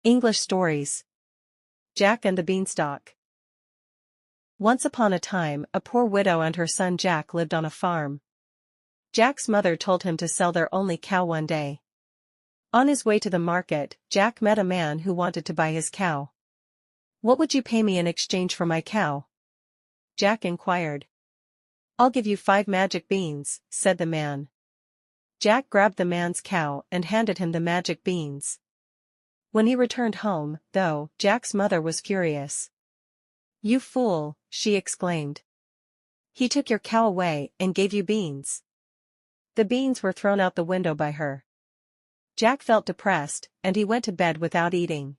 English stories. Jack and the Beanstalk. Once upon a time, a poor widow and her son Jack lived on a farm. Jack's mother told him to sell their only cow one day. On his way to the market, Jack met a man who wanted to buy his cow. "What would you pay me in exchange for my cow?" Jack inquired. "I'll give you 5 magic beans," said the man. Jack grabbed the man's cow and handed him the magic beans. When he returned home, though, Jack's mother was furious. "You fool," she exclaimed. "He took your cow away and gave you beans." The beans were thrown out the window by her. Jack felt depressed, and he went to bed without eating.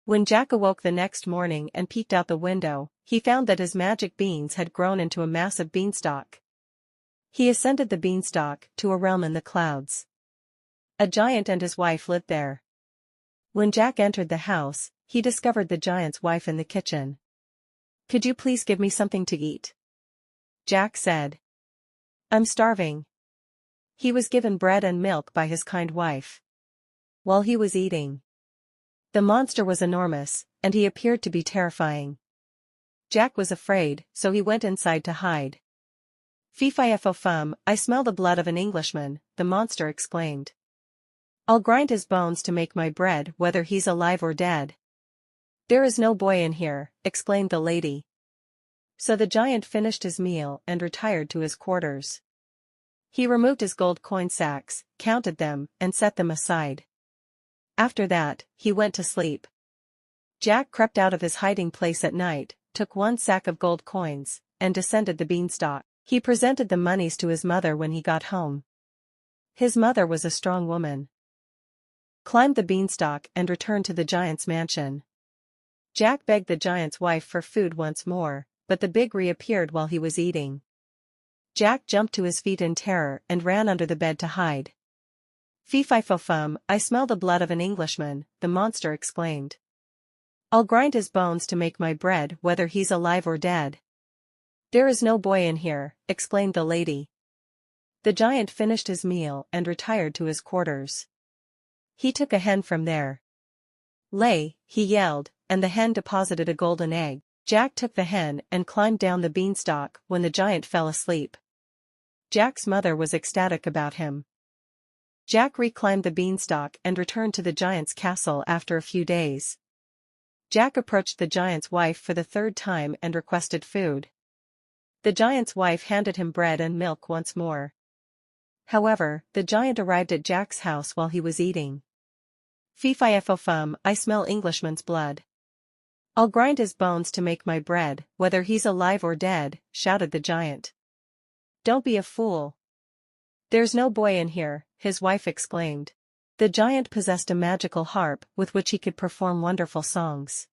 When Jack awoke the next morning and peeked out the window, he found that his magic beans had grown into a massive beanstalk. He ascended the beanstalk to a realm in the clouds. A giant and his wife lived there. When Jack entered the house, he discovered the giant's wife in the kitchen. "Could you please give me something to eat?" Jack said. "I'm starving." He was given bread and milk by his kind wife. While he was eating, the monster was enormous, and he appeared to be terrifying. Jack was afraid, so he went inside to hide. "Fee-fi-fo-fum, I smell the blood of an Englishman," the monster exclaimed. "I'll grind his bones to make my bread whether he's alive or dead." "There is no boy in here," exclaimed the lady. So the giant finished his meal and retired to his quarters. He removed his gold coin sacks, counted them, and set them aside. After that, he went to sleep. Jack crept out of his hiding place at night, took 1 sack of gold coins, and descended the beanstalk. He presented the monies to his mother when he got home. His mother was a strong woman. Climbed the beanstalk and returned to the giant's mansion. Jack begged the giant's wife for food once more, but the pig reappeared while he was eating. Jack jumped to his feet in terror and ran under the bed to hide. "Fee-fi-fo-fum, I smell the blood of an Englishman," the monster exclaimed. "I'll grind his bones to make my bread whether he's alive or dead." "There is no boy in here," exclaimed the lady. The giant finished his meal and retired to his quarters. He took a hen from there. "Lay," he yelled, and the hen deposited a golden egg. Jack took the hen and climbed down the beanstalk when the giant fell asleep. Jack's mother was ecstatic about him. Jack reclimbed the beanstalk and returned to the giant's castle after a few days. Jack approached the giant's wife for the 3rd time and requested food. The giant's wife handed him bread and milk once more. However, the giant arrived at Jack's house while he was eating. "Fee-fi-fo-fum, I smell Englishman's blood. I'll grind his bones to make my bread, whether he's alive or dead," shouted the giant. "Don't be a fool. There's no boy in here," his wife exclaimed. The giant possessed a magical harp with which he could perform wonderful songs.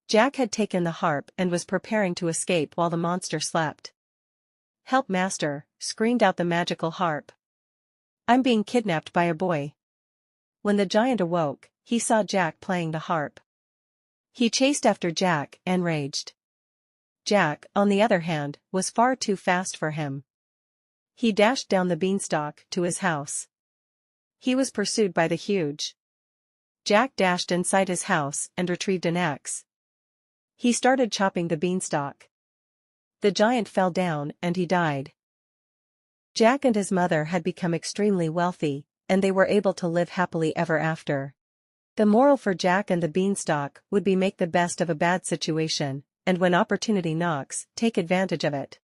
Jack had taken the harp and was preparing to escape while the monster slept. "Help, master," screamed out the magical harp. "I'm being kidnapped by a boy." When the giant awoke, he saw Jack playing the harp. He chased after Jack, enraged. Jack, on the other hand, was far too fast for him. He dashed down the beanstalk to his house. He was pursued by the huge. Jack dashed inside his house and retrieved an axe. He started chopping the beanstalk. The giant fell down and he died. Jack and his mother had become extremely wealthy, and they were able to live happily ever after. The moral for Jack and the Beanstalk would be: make the best of a bad situation, and when opportunity knocks, take advantage of it.